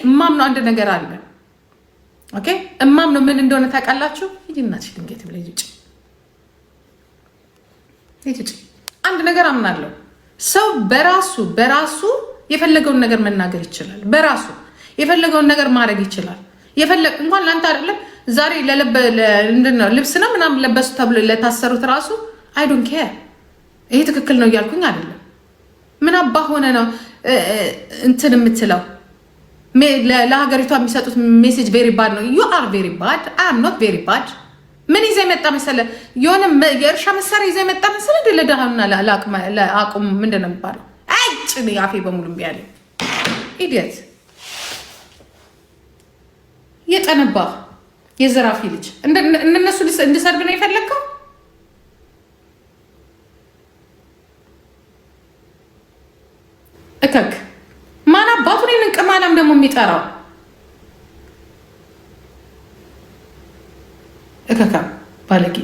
እማምነው አንድ ነገር አለ። ኦኬ እማምነው ምን እንደሆነ ታውቃላችሁ? ይዲናችሁ ድንገት ብለ ይጭ አንድ ነገር አምናለሁ። ሰው በራሱ የፈለገውን ነገር መናገር ይችላል። በራሱ የፈለገውን ነገር ማድረግ ይችላል። እንኳን ላንተ አይደለም ዛሬ ልብስ ነው ምናምን ለበሱ ተብሎ ለታሰሩት ራሱ አይ ዶንት ኬር ይሄ ትክክል ነው እያልኩኝ አይደለም። ምን አባ ሆነ ነው እንትን የምትለው? ለሀገሪቷ የሚሰጡት ሜሴጅ ቬሪ ባድ ነው። ዩ አር ቬሪ ባድ አይ አም ኖት ቬሪ ባድ። ምን ይዘህ የመጣ መሰለህ? የሆነ የእርሻ መሳሪያ ይዘህ የመጣ መሰለህ? እንደ ለድሃና ለአቁም ምንድን ነው የሚባለው? አይጭ አፌ በሙሉ እምቢ አለኝ። ኢዲየት የጠነባ የዘራፊ ልጅ እነሱ እንድሰድብ ነው የፈለግከው? እከክ ማን አባቱን ቅማላም ደግሞ የሚጠራው እከካ ባለጌ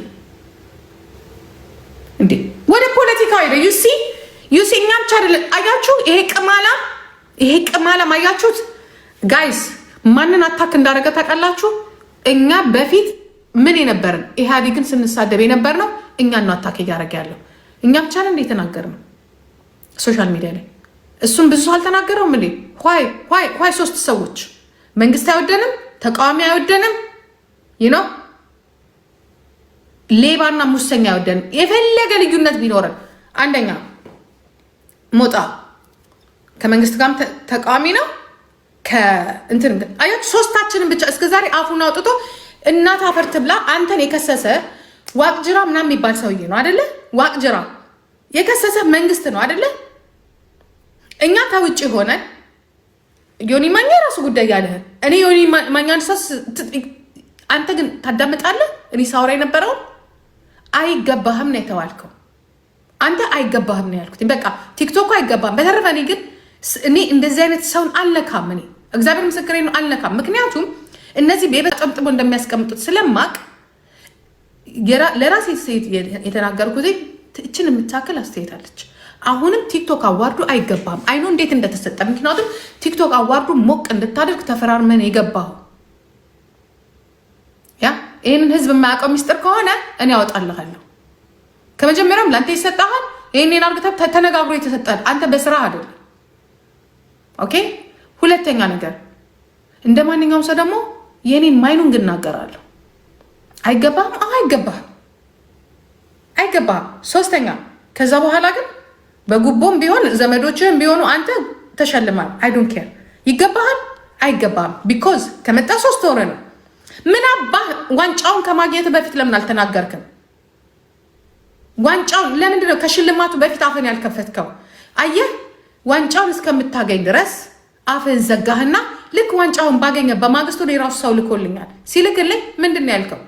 እንዴ! ወደ ፖለቲካ ሄደ። ዩሲ እኛ ብቻ አይደለም። አያችሁ ይሄ ቅማላም አያችሁት ጋይስ ማንን አታክ እንዳደረገ ታውቃላችሁ? እኛ በፊት ምን የነበርን ኢህአዴግን ስንሳደብ የነበር ነው። እኛ ነው አታክ እያደረገ ያለው። እኛ ብቻ ነን የተናገርነው ሶሻል ሚዲያ ላይ። እሱም ብዙ አልተናገረውም እንዴ? ኋይ ሶስት ሰዎች መንግስት አይወደንም፣ ተቃዋሚ አይወደንም፣ ይኖ ሌባና ሙሰኛ አይወደንም። የፈለገ ልዩነት ቢኖረን አንደኛ ሞጣ ከመንግስት ጋርም ተቃዋሚ ነው። ከእንትን አያችሁ ሶስታችንን ብቻ እስከዛሬ አፉን አውጥቶ እናት አፈር ትብላ አንተን የከሰሰ ዋቅጅራ ምናምን የሚባል ሰውዬ ነው አይደለ? ዋቅጅራ የከሰሰ መንግስት ነው አይደለ? እኛ ከውጭ ሆነን ዮኒ ማኛ የራሱ ጉዳይ ያለህ እኔ ዮኒ ማኛን ሳስ አንተ ግን ታዳምጣለህ? እኔ ሳውራ የነበረው አይገባህም ነው የተባልከው። አንተ አይገባህም ነው ያልኩት። በቃ ቲክቶክ አይገባህም። በተረፈ እኔ እንደዚህ አይነት ሰውን አልነካም። እኔ እግዚአብሔር ምስክሬ ነው አልነካም። ምክንያቱም እነዚህ ቤበት ጠምጥሞ እንደሚያስቀምጡት ስለማቅ ለራሴ ሴት የተናገርኩት እችን የምታክል አስተያየት አለች። አሁንም ቲክቶክ አዋርዱ አይገባም። አይኖ እንዴት እንደተሰጠ። ምክንያቱም ቲክቶክ አዋርዱ ሞቅ እንድታደርግ ተፈራርመን የገባው ያ ይህንን ህዝብ የማያውቀው ሚስጥር ከሆነ እኔ ያወጣልሃለሁ። ከመጀመሪያም ለአንተ ይሰጣሃል። ይህንን አርግተህ ተነጋግሮ የተሰጠህ አንተ በስራ አይደለም። ኦኬ። ሁለተኛ ነገር እንደ ማንኛውም ሰው ደግሞ የኔን ማይኑን ግን እናገራለሁ። አይገባም። አይገባም። ሶስተኛ ከዛ በኋላ ግን በጉቦም ቢሆን ዘመዶችህም ቢሆኑ አንተ ተሸልማል። አይ ዶንት ኬር። ይገባሃል አይገባም። ቢኮዝ ከመጣ 3 ወር ነው። ምን አባህ ዋንጫውን ከማግኘት በፊት ለምን አልተናገርክም? ዋንጫውን ለምንድን ነው ከሽልማቱ በፊት አፍን ያልከፈትከው? አየህ ዋንጫውን እስከምታገኝ ድረስ አፍን ዘጋህና ልክ ዋንጫውን ባገኘ በማግስቱ የራሱ ሰው ልኮልኛል። ሲልክልኝ ምንድን ነው ያልከው?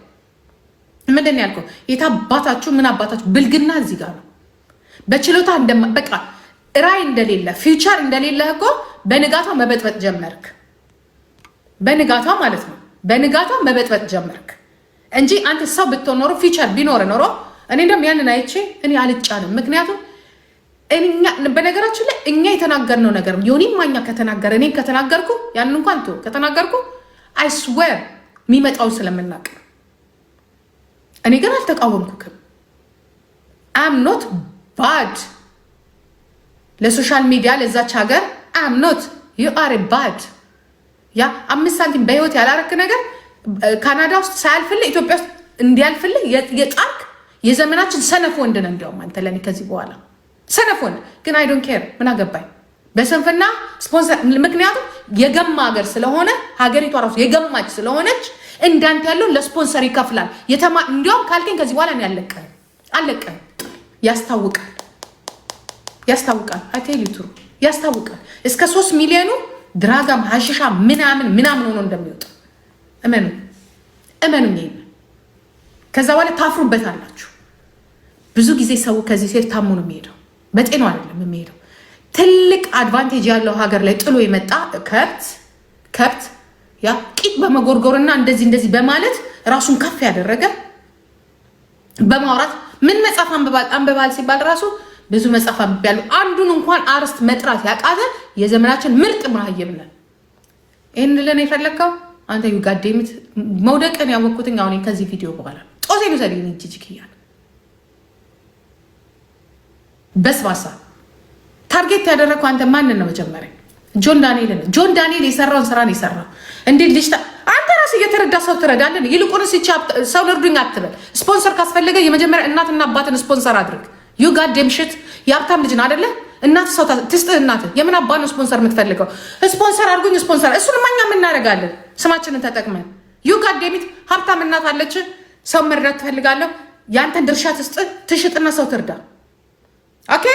የታባታችሁ ምን አባታችሁ ብልግና እዚህ ጋር ነው። በችሎታ በቃ ራይ እንደሌለ ፊውቸር እንደሌለ እኮ በንጋታው መበጥበጥ ጀመርክ። በንጋታው ማለት ነው። በንጋታው መበጥበጥ ጀመርክ እንጂ አንተ ሰው ብትሆን ኖሮ ፊውቸር ቢኖር ኖሮ እኔ እንደም ያንን አይቼ እኔ አልጫንም። ምክንያቱም በነገራችን ላይ እኛ የተናገርነው ነገር ዮኒ ማኛ ከተናገረ እኔ ከተናገርኩ ያንን እንኳን ከተናገርኩ አይ ስዌር የሚመጣውን ስለምናውቅ እኔ ግን አልተቃወምኩም። አም ኖት ባድ ለሶሻል ሚዲያ ለዛች ሀገር አም ኖት ዩ አር ባድ። ያ 5 ሳንቲም በህይወት ያላረክ ነገር ካናዳ ውስጥ ሳያልፍልህ ኢትዮጵያ ውስጥ እንዲያልፍልህ የጣርክ የዘመናችን ሰነፍ ወንድ ነው። እንዲያውም አንተ ለኔ ከዚህ በኋላ ሰነፍ ወንድ ግን አይ ዶንት ኬር ምን አገባኝ በሰንፍና ስፖንሰር። ምክንያቱም የገማ ሀገር ስለሆነ ሀገሪቷ ራሱ የገማች ስለሆነች እንዳንተ ያለው ለስፖንሰር ይከፍላል። እንዲያውም ካልከኝ ከዚህ በኋላ ነው አለቀ። ያስታውቃል። አይቴሊቱ ያስታውቃል። እስከ 3 ሚሊዮኑ ድራጋም ሀሽሻ ምናምን ሆኖ እንደሚወጣ እመኑ። ይሄን ከዛ በኋላ ታፍሩበታላችሁ። ብዙ ጊዜ ሰው ከዚህ ሴት ታሞ ነው የሚሄደው፣ በጤናው አይደለም የሚሄደው። ትልቅ አድቫንቴጅ ያለው ሀገር ላይ ጥሎ የመጣ ከብት ያ ቂጥ በመጎርጎርና እንደዚህ በማለት ራሱን ከፍ ያደረገ በማውራት ምን መጽሐፍ አንብባል ሲባል ራሱ ብዙ መጽሐፍ አንብቤያለሁ። አንዱን እንኳን አርስት መጥራት ያቃተ የዘመናችን ምርጥ መሀይም ነን። ይሄን ለኔ የፈለከው አንተ ዩጋዴምት መውደቅን ያወቅኩትኝ አሁን ከዚህ ቪዲዮ በኋላ ጦሴ ነው ሰሪ እንጂጂኪያን በስባሳ ታርጌት ያደረከው አንተ ማን ነው? መጀመሪያ ጆን ዳንኤል የሰራውን ስራ ነው የሰራው። እንዴት ልጅ አንተ ራስ እየተረዳ ሰው ትረዳለህ። ይልቁንስ ይቻ ሰው ነርዱኝ አትበል። ስፖንሰር ካስፈለገ የመጀመሪያ እናትና አባትን ስፖንሰር አድርግ። ዩጋዴም ሽት የሀብታም ልጅ ነው አይደለ? እናት ሰው ትስጥህ። እናት የምን አባ ነው ስፖንሰር የምትፈልገው? ስፖንሰር አድርጉኝ ስፖንሰር። እሱን ማኛ የምናደርጋለን ስማችንን ተጠቅመን። ዩጋዴሚት ሀብታም እናት አለች። ሰው መርዳት ትፈልጋለሁ። ያንተን ድርሻ ትሽጥና ሰው ትርዳ። ኦኬ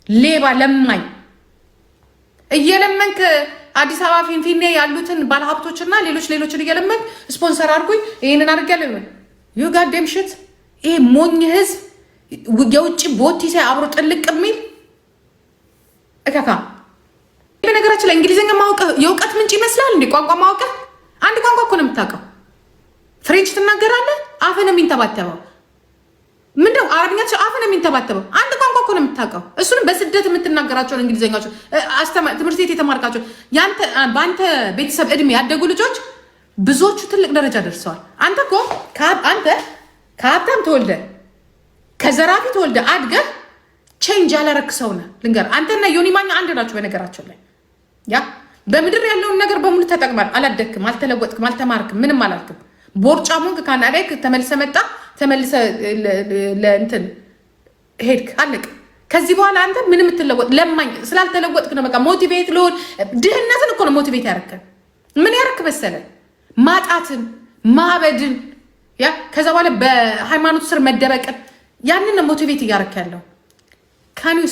ሌባ ለማኝ እየለመንክ አዲስ አበባ ፊንፊኔ ያሉትን ባለሀብቶችና ሌሎችን እየለመንክ ስፖንሰር አድርጉኝ ይሄንን አድርጋለሁ። ዩጋዴም ሽት ይሄ ሞኝ ህዝብ የውጭ ቦቲ ሳይ አብሮ ጥልቅ የሚል እከካ በነገራችን ላይ እንግሊዝኛ ማወቅ የእውቀት ምንጭ ይመስላል እንዴ? ቋንቋ ማወቅ አንድ ቋንቋ እኮ ነው የምታውቀው። ፍሬንች ትናገራለህ፣ አፍህ ነው የሚንተባተበው። ምንድነው አረብኛ አፍህ ነው የሚንተባተበው። አንድ ቋንቋ እኮ ነው የምታውቀው። እሱንም በስደት የምትናገራቸውን እንግሊዝኛዎች ትምህርት ቤት የተማርካቸው በአንተ ቤተሰብ እድሜ ያደጉ ልጆች ብዙዎቹ ትልቅ ደረጃ ደርሰዋል። አንተ እኮ ከሀብታም ተወልደ ከዘራፊ ተወልደ አድገህ ቼንጅ ያላረክ ሰው ነህ። ልንገርህ አንተና ዮኒ ማኛ አንድ ናችሁ። በነገራቸው ላይ ያ በምድር ያለውን ነገር በሙሉ ተጠቅማል። አላደክም፣ አልተለወጥክም፣ አልተማርክም፣ ምንም አላልክም። ቦርጫሙን ካናዳ ተመልሰ መጣ ተመልሰ ለእንትን ሄድክ፣ አለቅ። ከዚህ በኋላ አንተ ምንም የምትለወጥ ለማኝ ስላልተለወጥክ ነው። በቃ ሞቲቬት ልሆን ድህነትን እኮ ነው ሞቲቬት ያረከን። ምን ያረክ መሰለ? ማጣትን፣ ማበድን፣ ያ ከዛ በኋላ በሃይማኖት ስር መደበቅን ያንን ነው ሞቲቬት እያረክ ያለው። ካን ዩ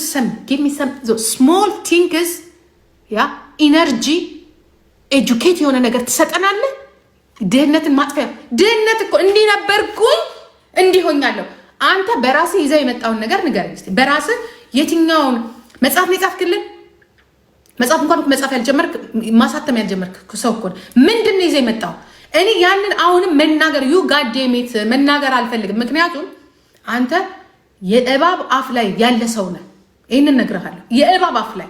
ጊቭ ሚ ሰም ስሞል ቲንግስ ያ ኢነርጂ ኤጁኬት የሆነ ነገር ትሰጠናለህ። ድህነትን ማጥፊያ ድህነት እኮ እንዲህ ነበርኩኝ እንዲህ ሆኛለሁ። አንተ በራስህ ይዘህ የመጣውን ነገር ንገረኝ እስኪ። በራስህ የትኛውን መጽሐፍ ነው የጻፍክልን? መጽሐፍ እንኳን መጽሐፍ ያልጀመርክ ማሳተም ያልጀመርክ ሰው እኮ ምንድን ነው ይዘህ የመጣው? እኔ ያንን አሁንም መናገር ዩጋዴሜት መናገር አልፈልግም። ምክንያቱም አንተ የእባብ አፍ ላይ ያለ ሰው ነህ። ይህንን እነግርሃለሁ። የእባብ አፍ ላይ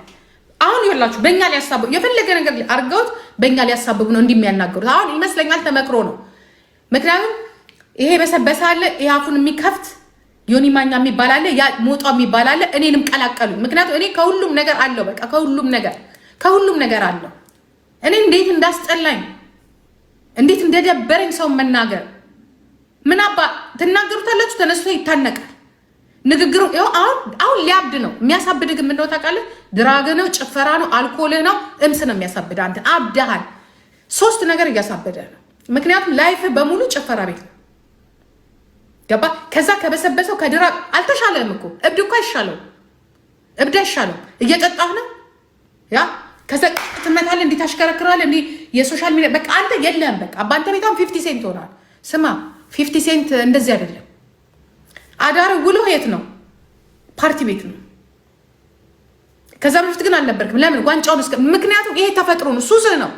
አሁን ይኸውላችሁ በእኛ ሊያሳብቡ የፈለገ ነገር አድርገውት በእኛ ሊያሳብቡ ነው እንዲህ የሚያናገሩት። አሁን ይመስለኛል ተመክሮ ነው። ምክንያቱም ይሄ በሰበሰ አለ፣ ይሄ አፉን የሚከፍት ዮኒ ማኛ የሚባል አለ፣ ያ ሞጣ የሚባል አለ። እኔንም ቀላቀሉ። ምክንያቱም እኔ ከሁሉም ነገር አለው፣ በቃ ከሁሉም ነገር አለው። እኔ እንዴት እንዳስጠላኝ እንዴት እንደደበረኝ ሰው መናገር ምን አባ ትናገሩታላችሁ። ተነስቶ ይታነቃል ንግግሩ። አሁን ሊያብድ ነው። የሚያሳብድ ግን ምንድነው ታውቃለህ? ድራግ ነው፣ ጭፈራ ነው፣ አልኮል ነው፣ እምስ ነው የሚያሳብድ። አንተ አብደሃል። ሶስት ነገር እያሳበደ ነው። ምክንያቱም ላይፍ በሙሉ ጭፈራ ቤት ነው። ገባ? ከዛ ከበሰበሰው ከድራግ አልተሻለም እኮ። እብድ እኮ አይሻለው፣ እብድ አይሻለው። እየጠጣህ ነው ያ ከዛ ትመታለህ፣ እንዲህ ታሽከረክራለህ፣ እንዲህ የሶሻል ሚዲያ በቃ አንተ የለህም። በቃ በአንተ ቤታም 50 ሴንት ሆናል። ስማ 50 ሴንት እንደዚህ አይደለም። አዳር ውሎ የት ነው? ፓርቲ ቤት ነው። ከዛ በፊት ግን አልነበርክም። ለምን? ጓንጫውን እስከ ምክንያቱም ይሄ ተፈጥሮ ነው፣ ሱስህ ነው።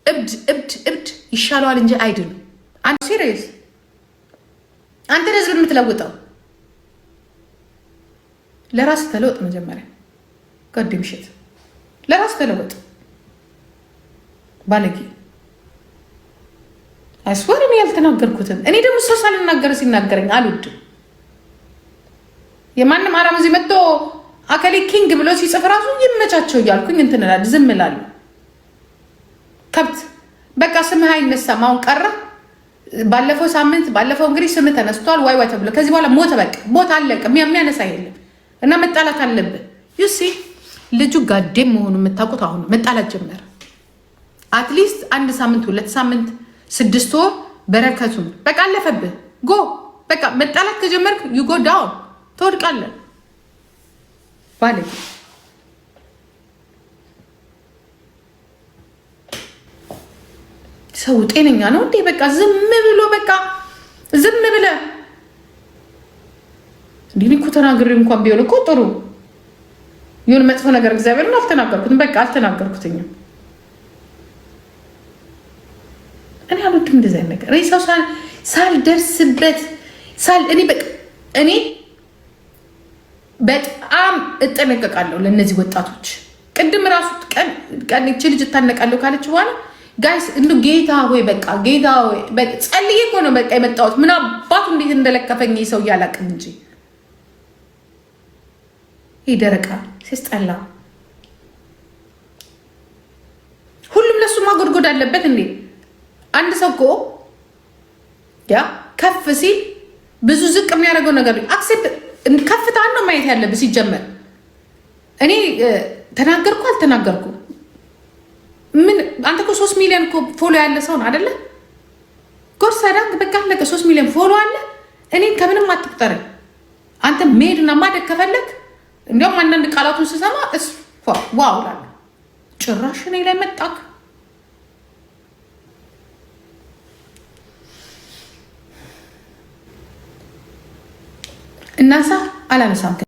እብድ ይሻለዋል እንጂ አይድንም። አንተ ሲሪየስ አንተ ህዝብን የምትለውጠው ለራስህ ተለወጥ። መጀመሪያ ቀድም ሽት ለራስህ ተለወጥ። ባለጌ አይስወር እኔ ያልተናገርኩትን እኔ ደግሞ ሰው ሳልናገር ሲናገረኝ አልወድም። የማንም አራም እዚህ መጥቶ አከሌ ኪንግ ብሎ ሲጽፍ ራሱ ይመቻቸው እያልኩኝ እንትን እላለሁ፣ ዝም እላለሁ። ከብት በቃ ስምህ አይነሳም። አሁን ቀረ። ባለፈው ሳምንት ባለፈው እንግዲህ ስምህ ተነስቷል ዋይ ተብሎ ከዚህ በኋላ ሞተ። በቃ ሞት አለቀ። የሚያነሳ የለም እና መጣላት አለብህ። ዩሲ ልጁ ጋዴም መሆኑ የምታውቁት አሁን መጣላት ጀመረ። አትሊስት 1 ሳምንት 2 ሳምንት 6 ወር በረከቱን በቃ አለፈብህ። ጎ በቃ መጣላት ከጀመርክ ዩ ጎ ዳውን ትወድቃለህ። ባለጌ ሰው ጤነኛ ነው እንዴ? በቃ ዝም ብሎ በቃ ዝም ብለ እንዲህ እኮ ተናግሬ እንኳን ቢሆን እኮ ጥሩ ይሁን። መጥፎ ነገር እግዚአብሔርን አልተናገርኩትም። በቃ አልተናገርኩትኝም። እኔ አልወድም እንደዚህ አይነት ነገር። ሰው ሳልደርስበት እኔ በጣም እጠነቀቃለሁ ለእነዚህ ወጣቶች። ቅድም ራሱ ቀን እቺ ልጅ ታነቃለሁ ካለች በኋላ ጋይስ እንዱ ጌታ ሆይ በቃ ጌታ ሆይ በቃ ጸልዬ እኮ ነው በቃ የመጣሁት። ምን አባቱ እንዴት እንደለከፈኝ ሰው ያላቅም እንጂ ይደረቃ ሲስጠላ ሁሉም ለሱ ማጎድጎድ አለበት እንዴ? አንድ ሰው እኮ ያ ከፍ ሲል ብዙ ዝቅ የሚያደርገው ነገር አክሴፕት ከፍታን ነው ማየት ያለብህ ሲጀመር። እኔ ተናገርኩ አልተናገርኩ ምን አንተ እኮ 3 ሚሊዮን እኮ ፎሎ ያለ ሰው ነው አይደለ? ጎርሳዳ በቃ አለቀ። 3 ሚሊዮን ፎሎ አለ። እኔን ከምንም አትቁጠር። አንተ መሄድና ማደግ ከፈለክ እንዲያውም አንዳንድ ቃላቱን ስሰማ ዋው ላለ ጭራሽ እኔ ላይ መጣክ እናሳ አላነሳም።